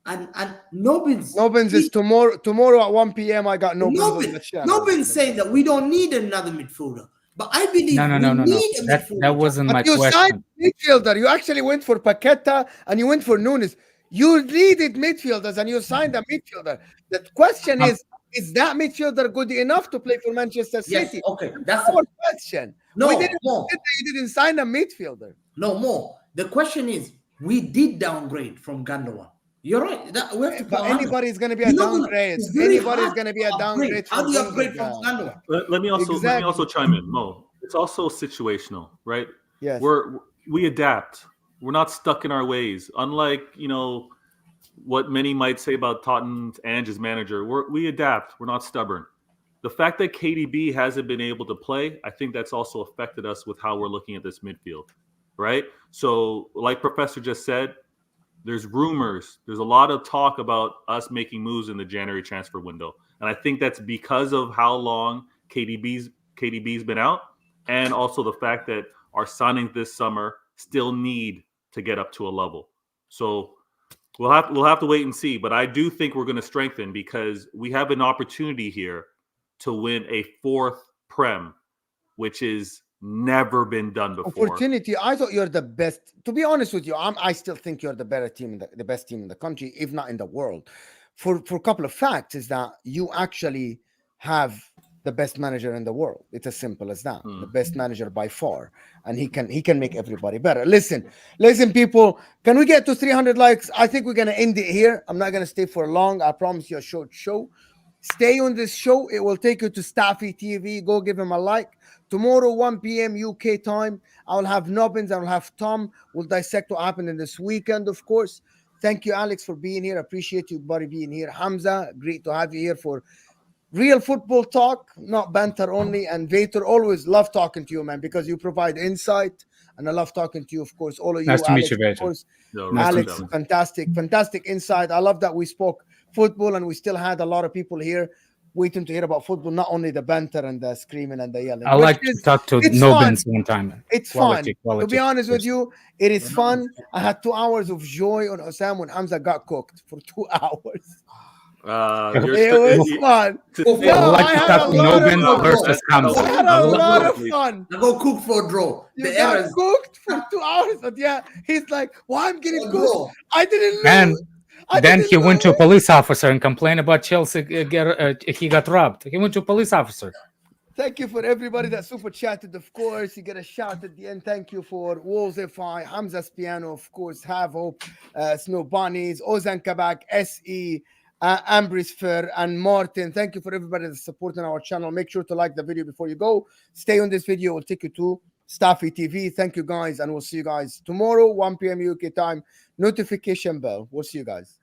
and Nobins. Nobins is tomorrow at 1 p.m. I got Nobins on the channel. Nobins saying that we don't need another midfielder, but I believe No. we need a midfielder. That wasn't my But you signed question. midfielder. You actually went for Paqueta and you went for Nunes. You needed midfielders and you signed a midfielder. The question is that midfielder good enough to play for Manchester Yes, City? okay, That's that's our question. No, we didn't no. say that you didn't sign a midfielder. No more. The question is, we did downgrade from Gundogan. You're right. That, we have to But put on it. anybody's going to be a You're not gonna- downgrade. it's very Anybody's hard going to be a to upgrade. downgrade. How do you from upgrade from Gundogan. Gundogan? Let me Exactly. also chime in, Mo. It's also situational, right? Yes. We adapt. We're not stuck in our ways. Unlike what many might say about Tottenham's Ange as manager, we adapt. We're not stubborn. The fact that KDB hasn't been able to play, I think that's also affected us with how we're looking at this midfield, right? So, like Professor just said, there's rumors. There's a lot of talk about us making moves in the January transfer window, and I think that's because of how long KDB's been out, and also the fact that our signings this summer still need to get up to a level. So we'll have to wait and see. But I do think we're going to strengthen because we have an opportunity here to win a fourth Prem, which is never been done before. Opportunity. I thought you're the best. To be honest with you, I still think you're the better team, the best team in the country, if not in the world. For a couple of facts, is that you actually have the best manager in the world. It's as simple as that. The best manager by far, and he can make everybody better. Listen, people. Can we get to 300 likes? I think we're gonna end it here. I'm not gonna stay for long. I promise you a short show. Stay on this show. It will take you to Staffy TV. Go give him a like. Tomorrow, 1 p.m. UK time, I'll have Nobbins. I'll have Tom. We'll dissect what happened in this weekend, of course. Thank you, Alex, for being here. Appreciate you, buddy, being here. Hamza, great to have you here for real football talk, not banter only. And Vator, always love talking to you, man, because you provide insight. And I love talking to you, of course. All of you, Nice to meet Alex, you, of Vator. course. Nice to Alex, meet you. fantastic insight. I love that we spoke football and we still had a lot of people here waiting to hear about football, not only the banter and the screaming and the yelling. I like to talk to it's Nobins one time. It's Quality, fun. To be honest with you, it is fun. I had 2 hours of joy on Osam when Hamza got cooked for 2 hours. It was fun. I like to talk to Nobins versus Hamza. I had a lot of fun. I go cook for a draw. You The got errors. cooked for 2 hours, but yeah, he's like, "Why I'm getting For a cooked? draw. I didn't And lose." I then didn't he went to a lose. police officer and complained about Chelsea. He got robbed. He went to a police officer. Thank you for everybody that super chatted, of course. You get a shout at the end. Thank you for Wolzify, Hamza's Piano, of course, Have Hope, Snow Bunnies, Ozan Kabak, SE, Ambris Fer, and Martin. Thank you for everybody that's supporting our channel. Make sure to like the video before you go. Stay on this video. We'll take you to Staffy TV. Thank you, guys, and we'll see you guys tomorrow, 1 p.m. UK time. Notification bell. We'll see you guys.